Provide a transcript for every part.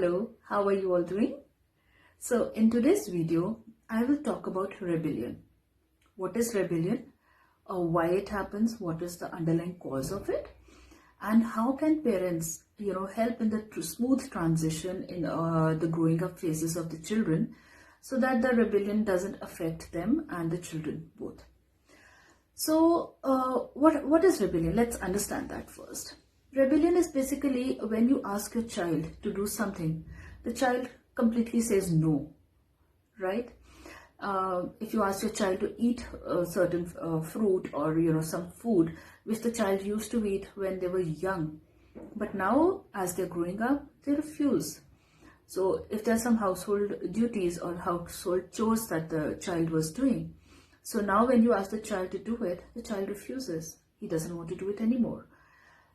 Hello, how are you all doing? So in today's video, I will talk about rebellion. What is rebellion? Why it happens? What is the underlying cause of it? And how can parents, help in the smooth transition in the growing up phases of the children so that the rebellion doesn't affect them and the children both. So what is rebellion? Let's understand that first. Rebellion is basically when you ask your child to do something, the child completely says no, right? If you ask your child to eat a certain fruit or some food which the child used to eat when they were young, but now as they're growing up, they refuse. So if there's some household duties or household chores that the child was doing, so now when you ask the child to do it, the child refuses. He doesn't want to do it anymore.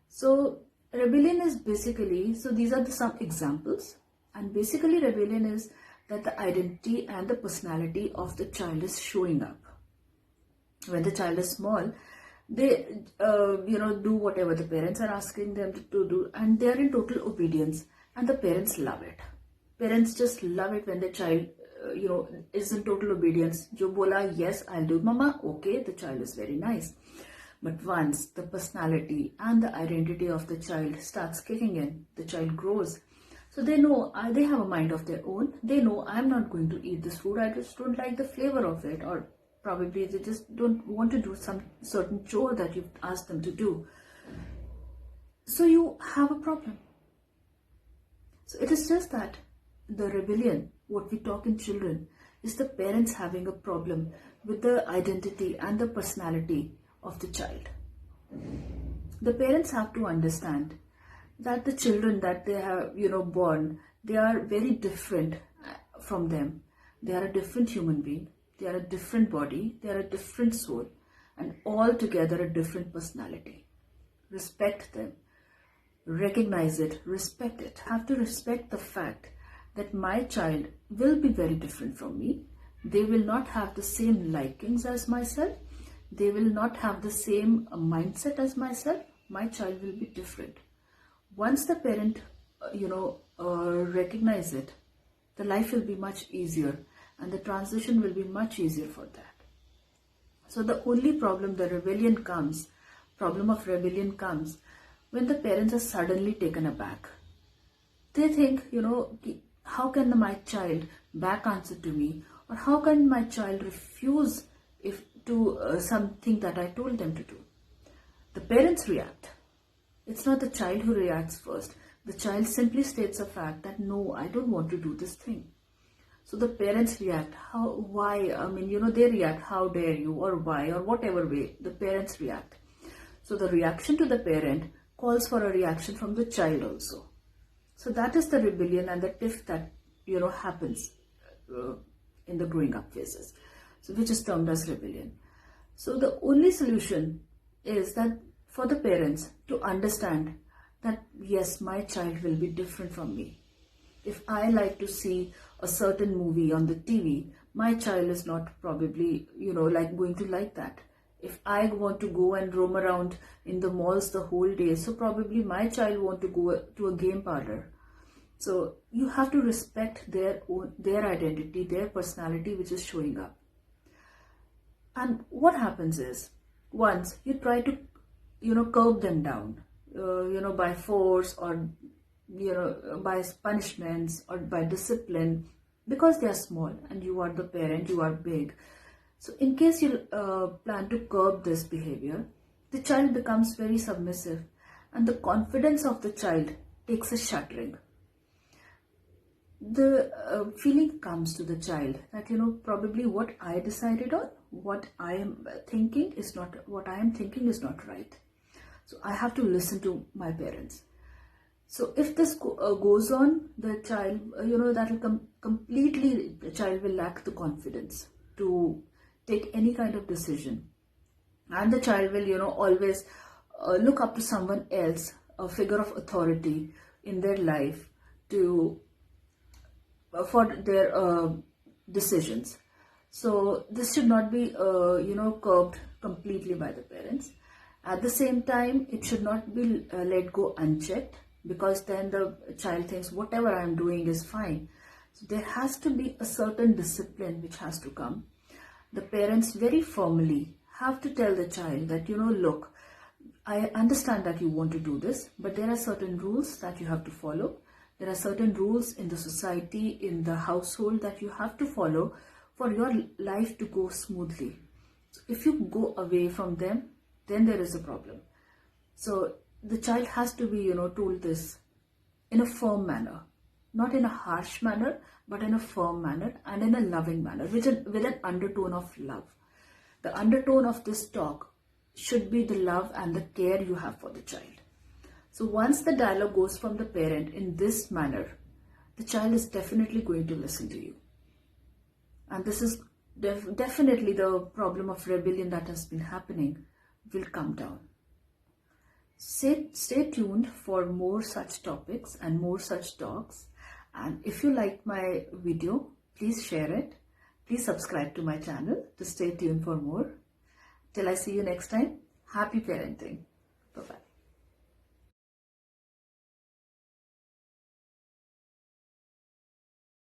So rebellion is basically, so these are some examples, and basically rebellion is that the identity and the personality of the child is showing up. When the child is small, they do whatever the parents are asking them to do, and they are in total obedience, and the parents love it. Parents just love it when the child is in total obedience. Jo bola, yes, I'll do, mama, okay, the child is very nice. But once the personality and the identity of the child starts kicking in, the child grows. So they know, they have a mind of their own. They know, I'm not going to eat this food. I just don't like the flavor of it. Or probably they just don't want to do some certain chore that you've asked them to do. So you have a problem. So it is just that the rebellion, what we talk in children, is the parents having a problem with the identity and the personality of the child. The parents have to understand that the children that they have born, they are very different from them. They are a different human being, they are a different body, they are a different soul, and altogether a different personality. Respect them, recognize it, respect it. Have to respect the fact that my child will be very different from me. They will not have the same likings as myself. They will not have the same mindset as myself. My child will be different. Once the parent, recognize it, the life will be much easier and the transition will be much easier for that. So the only problem of rebellion comes when the parents are suddenly taken aback. They think, how can my child back answer to me, or how can my child refuse something that I told them to do? The parents react. It's not the child who reacts first. The child simply states a fact that no, I don't want to do this thing. So the parents react. They react, how dare you, or why, or whatever way the parents react. So the reaction to the parent calls for a reaction from the child also. So that is the rebellion and the tiff that happens in the growing up phases, so which is termed as rebellion. So the only solution is that for the parents to understand that yes, my child will be different from me. If I like to see a certain movie on the TV, my child is not probably going to like that. If I want to go and roam around in the malls the whole day, so probably my child want to go to a game parlor. So you have to respect their identity, their personality, which is showing up. And what happens is, once you try to curb them down, by force or by punishments or by discipline, because they are small and you are the parent, you are big. So in case you plan to curb this behavior, the child becomes very submissive and the confidence of the child takes a shattering. The feeling comes to the child that probably what I decided on, what I am thinking is not right. So I have to listen to my parents. So if this goes on, the child that will completely, the child will lack the confidence to take any kind of decision, and the child will always look up to someone else, a figure of authority in their life, for their decisions. So this should not be curbed completely by the parents. At the same time, it should not be let go unchecked. because then the child thinks whatever I'm doing is fine. So there has to be a certain discipline which has to come. The parents very firmly have to tell the child that, look, I understand that you want to do this, but there are certain rules that you have to follow. There are certain rules in the society, in the household that you have to follow for your life to go smoothly. So if you go away from them, then there is a problem. So the child has to be, told this in a firm manner, not in a harsh manner, but in a firm manner and in a loving manner, with an undertone of love. The undertone of this talk should be the love and the care you have for the child. So once the dialogue goes from the parent in this manner, the child is definitely going to listen to you. And this is definitely the problem of rebellion that has been happening will come down. Stay tuned for more such topics and more such talks. And if you like my video, please share it. Please subscribe to my channel to stay tuned for more. Till I see you next time, happy parenting. Bye-bye.